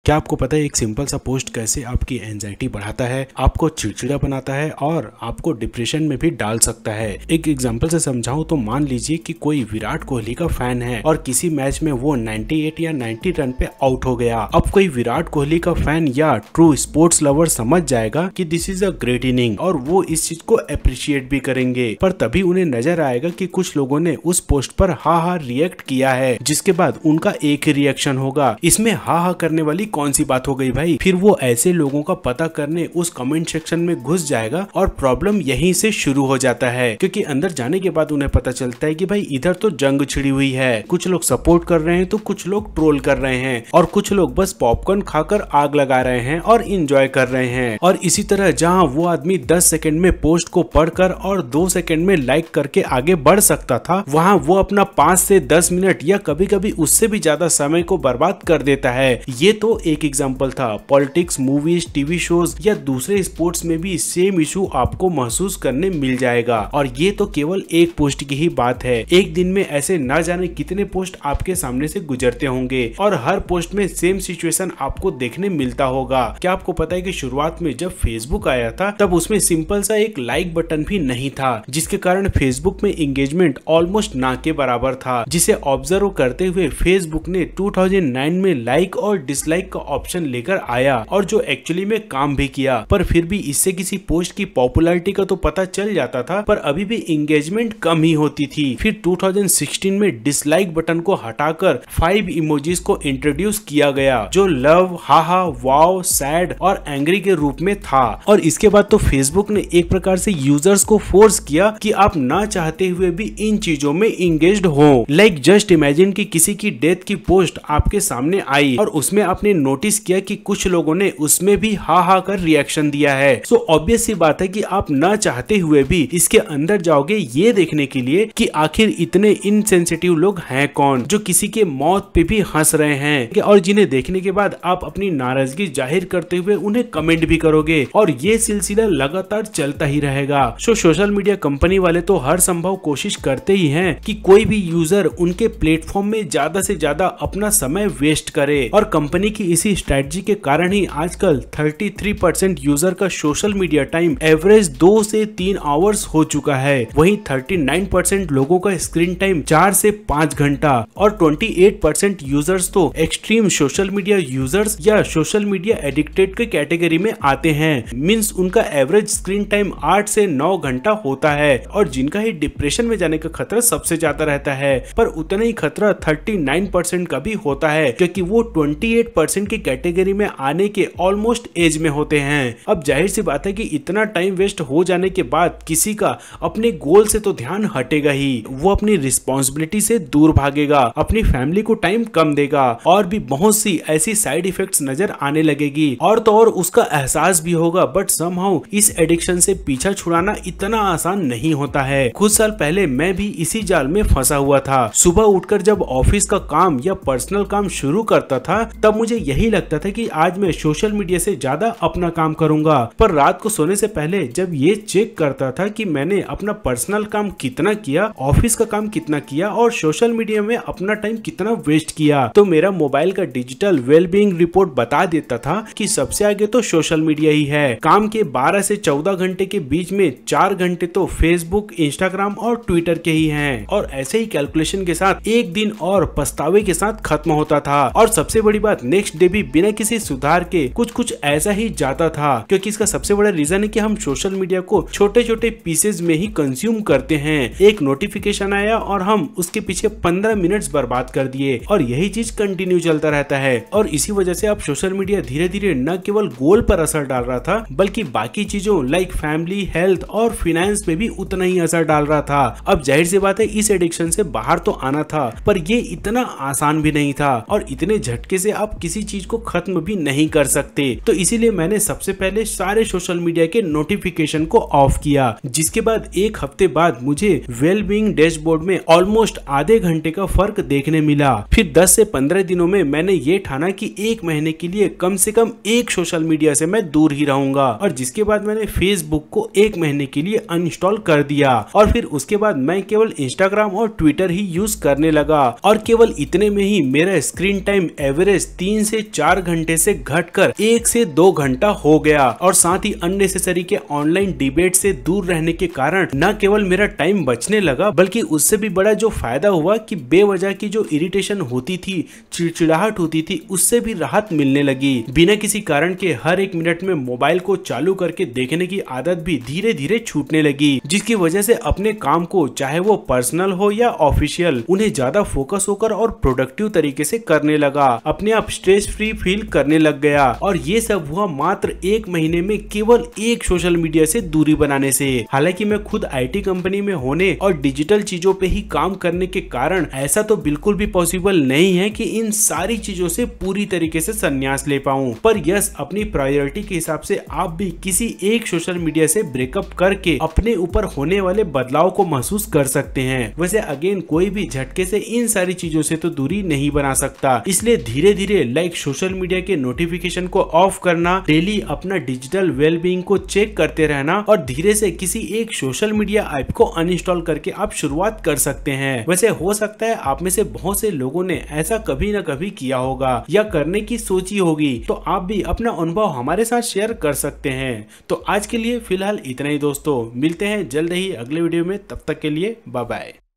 क्या आपको पता है एक सिंपल सा पोस्ट कैसे आपकी एंजाइटी बढ़ाता है, आपको चिड़चिड़ा बनाता है और आपको डिप्रेशन में भी डाल सकता है। एक एग्जांपल से समझाऊं तो मान लीजिए कि कोई विराट कोहली का फैन है और किसी मैच में वो 98 या 90 रन पे आउट हो गया। अब कोई विराट कोहली का फैन या ट्रू स्पोर्ट्स लवर समझ जाएगा कि this is a great inning और वो इस चीज को अप्रिशिएट भी करेंगे, पर तभी उन्हें नजर आएगा कि कुछ लोगों ने उस पोस्ट पर हा रिएक्ट किया है, जिसके बाद उनका एक ही रिएक्शन होगा। इसमें हा करने वाली कौन सी बात हो गई भाई। फिर वो ऐसे लोगों का पता करने उस कमेंट सेक्शन में घुस जाएगा और प्रॉब्लम यहीं से शुरू हो जाता है, क्योंकि अंदर जाने के बाद उन्हें पता चलता है कि भाई इधर तो जंग छिड़ी हुई है, कुछ लोग सपोर्ट कर रहे हैं तो कुछ लोग ट्रोल कर रहे हैं और कुछ लोग बस पॉपकॉर्न खाकर आग लगा रहे हैं और इंजॉय कर रहे हैं। और इसी तरह जहां वो आदमी 10 सेकंड में पोस्ट को पढ़कर और 2 सेकंड में लाइक करके आगे बढ़ सकता था, वहां वो अपना 5 से 10 मिनट या कभी कभी उससे भी ज्यादा समय को बर्बाद कर देता है। ये तो एक एग्जांपल था। पॉलिटिक्स, मूवीज, टीवी शोज या दूसरे स्पोर्ट्स में भी सेम इशू आपको महसूस करने मिल जाएगा। और ये तो केवल एक पोस्ट की ही बात है, एक दिन में ऐसे ना जाने कितने पोस्ट आपके सामने से गुजरते होंगे और हर पोस्ट में सेम सिचुएशन आपको देखने मिलता होगा। क्या आपको पता है कि शुरुआत में जब फेसबुक आया था तब उसमें सिंपल सा एक लाइक बटन भी नहीं था, जिसके कारण फेसबुक में एंगेजमेंट ऑलमोस्ट ना के बराबर था, जिसे ऑब्जर्व करते हुए फेसबुक ने 2009 में लाइक और डिसलाइक का ऑप्शन लेकर आया और जो एक्चुअली में काम भी किया। पर फिर भी इससे किसी पोस्ट की पॉपुलैरिटी का तो पता चल जाता था, पर अभी भी एंगेजमेंट कम ही होती थी। फिर 2016 में डिसलाइक बटन को हटाकर 5 इमोजीज को इंट्रोड्यूस किया गया, जो लव, हाहा, वाओ, सैड और एंग्री के रूप में था। और इसके बाद तो फेसबुक ने एक प्रकार से यूजर्स को फोर्स किया कि आप ना चाहते हुए भी इन चीजों में इंगेज्ड हो। लाइक जस्ट इमेजिन कि किसी की डेथ की पोस्ट आपके सामने आई और उसमें आपने नोटिस किया कि कुछ लोगों ने उसमें भी हा कर रिएक्शन दिया है। सो ऑब्वियस सी बात है कि आप ना चाहते हुए भी इसके अंदर जाओगे ये देखने के लिए कि आखिर इतने इनसेंसिटिव लोग हैं कौन, जो किसी के मौत पे भी हंस रहे हैं और जिन्हें देखने के बाद आप अपनी नाराजगी जाहिर करते हुए उन्हें कमेंट भी करोगे और ये सिलसिला लगातार चलता ही रहेगा। सो सोशल मीडिया कंपनी वाले तो हर संभव कोशिश करते ही हैं कि कोई भी यूजर उनके प्लेटफॉर्म में ज्यादा से ज्यादा अपना समय वेस्ट करे, और कंपनी की इसी स्ट्रेटजी के कारण ही आजकल 33% यूजर का सोशल मीडिया टाइम एवरेज 2 से 3 आवर्स हो चुका है। वहीं 39% लोगों का स्क्रीन टाइम 4 से 5 घंटा और 28% यूजर्स तो एक्सट्रीम सोशल मीडिया यूजर्स या सोशल मीडिया एडिक्टेड के कैटेगरी में आते हैं। मींस उनका एवरेज स्क्रीन टाइम 8 से 9 घंटा होता है और जिनका ही डिप्रेशन में जाने का खतरा सबसे ज्यादा रहता है। पर उतना ही खतरा 39% का भी होता है, क्योंकि वो 28% की कैटेगरी में आने के ऑलमोस्ट एज में होते हैं। अब जाहिर सी बात है कि इतना टाइम वेस्ट हो जाने के बाद किसी का अपने गोल से तो ध्यान हटेगा ही, वो अपनी रिस्पॉन्सिबिलिटी से दूर भागेगा, अपनी फैमिली को टाइम कम देगा और भी बहुत सी ऐसी साइड इफेक्ट्स नजर आने लगेगी और तो और उसका एहसास भी होगा। बट समहाउ इस एडिक्शन से पीछा छुड़ाना इतना आसान नहीं होता है। कुछ साल पहले मैं भी इसी जाल में फंसा हुआ था। सुबह उठकर जब ऑफिस का काम या पर्सनल काम शुरू करता था तब मुझे यही लगता था कि आज मैं सोशल मीडिया से ज्यादा अपना काम करूंगा, पर रात को सोने से पहले जब ये चेक करता था कि मैंने अपना पर्सनल काम कितना किया, ऑफिस का काम कितना किया और सोशल मीडिया में अपना टाइम कितना वेस्ट किया, तो मेरा मोबाइल का डिजिटल वेलबींग रिपोर्ट बता देता था कि सबसे आगे तो सोशल मीडिया ही है। काम के 12 से 14 घंटे के बीच में 4 घंटे तो फेसबुक, इंस्टाग्राम और ट्विटर के ही हैं। और ऐसे ही कैलकुलेशन के साथ एक दिन और पछतावे के साथ खत्म होता था। और सबसे बड़ी बात, नेक्स्ट डे भी बिना किसी सुधार के कुछ ऐसा ही जाता था, क्योंकि इसका सबसे बड़ा रीजन है कि हम सोशल मीडिया को छोटे छोटे पीसेज में ही कंज्यूम करते हैं। एक नोटिफिकेशन आया और हम उसके पीछे 15 मिनट्स बर्बाद कर दिए और यही चीज कंटिन्यू चलता रहता है। और इसी वजह से अब सोशल मीडिया धीरे धीरे न केवल गोल पर असर डाल रहा था बल्कि बाकी चीजों लाइक फैमिली, हेल्थ और फाइनेंस में भी उतना ही असर डाल रहा था। अब जाहिर सी बात है इस एडिक्शन से बाहर तो आना था, पर ये इतना आसान भी नहीं था और इतने झटके से आप किसी चीज को खत्म भी नहीं कर सकते। तो इसीलिए मैंने सबसे पहले सारे सोशल मीडिया के नोटिफिकेशन को ऑफ किया, जिसके बाद एक हफ्ते बाद मुझे वेलबींग डैशबोर्ड में ऑलमोस्ट आधे घंटे का फर्क देखने मिला। फिर 10 से 15 दिनों में मैंने ये ठाना कि 1 महीने के लिए कम से कम एक सोशल मीडिया से मैं दूर ही रहूंगा, और जिसके बाद मैंने फेसबुक को 1 महीने के लिए अनइंस्टॉल कर दिया और फिर उसके बाद मैं केवल इंस्टाग्राम और ट्विटर ही यूज करने लगा। और केवल इतने में ही मेरा स्क्रीन टाइम एवरेज 3 से से 4 घंटे से घटकर 1 से 2 घंटा हो गया। और साथ ही अननेसेसरी के ऑनलाइन डिबेट से दूर रहने के कारण न केवल मेरा टाइम बचने लगा, बल्कि उससे भी बड़ा जो फायदा हुआ कि बेवजह की जो इरिटेशन होती थी, चिड़चिड़ाहट होती थी, उससे भी राहत मिलने लगी। बिना किसी कारण के हर 1 मिनट में मोबाइल को चालू करके देखने की आदत भी धीरे धीरे छूटने लगी, जिसकी वजह से अपने काम को, चाहे वो पर्सनल हो या ऑफिशियल, उन्हें ज्यादा फोकस होकर और प्रोडक्टिव तरीके से करने लगा। अपने आप स्ट्रेस फ्री फील करने लग गया। और ये सब हुआ मात्र 1 महीने में केवल एक सोशल मीडिया से दूरी बनाने से। हालांकि मैं खुद IT कंपनी में होने और डिजिटल चीजों पे ही काम करने के कारण ऐसा तो बिल्कुल भी पॉसिबल नहीं है कि इन सारी चीजों से पूरी तरीके से संन्यास ले पाऊं। पर यस, अपनी प्रायोरिटी के हिसाब से आप भी किसी एक सोशल मीडिया से ब्रेकअप करके अपने ऊपर होने वाले बदलाव को महसूस कर सकते हैं। वैसे अगेन, कोई भी झटके से इन सारी चीजों से तो दूरी नहीं बना सकता, इसलिए धीरे धीरे लाइक सोशल मीडिया के नोटिफिकेशन को ऑफ करना, डेली अपना डिजिटल वेलबींग को चेक करते रहना और धीरे से किसी एक सोशल मीडिया ऐप को अनइंस्टॉल करके आप शुरुआत कर सकते हैं। वैसे हो सकता है आप में से बहुत से लोगों ने ऐसा कभी न कभी किया होगा या करने की सोची होगी, तो आप भी अपना अनुभव हमारे साथ शेयर कर सकते हैं। तो आज के लिए फिलहाल इतना ही दोस्तों, मिलते हैं जल्द ही अगले वीडियो में, तब तक के लिए बाय बाय।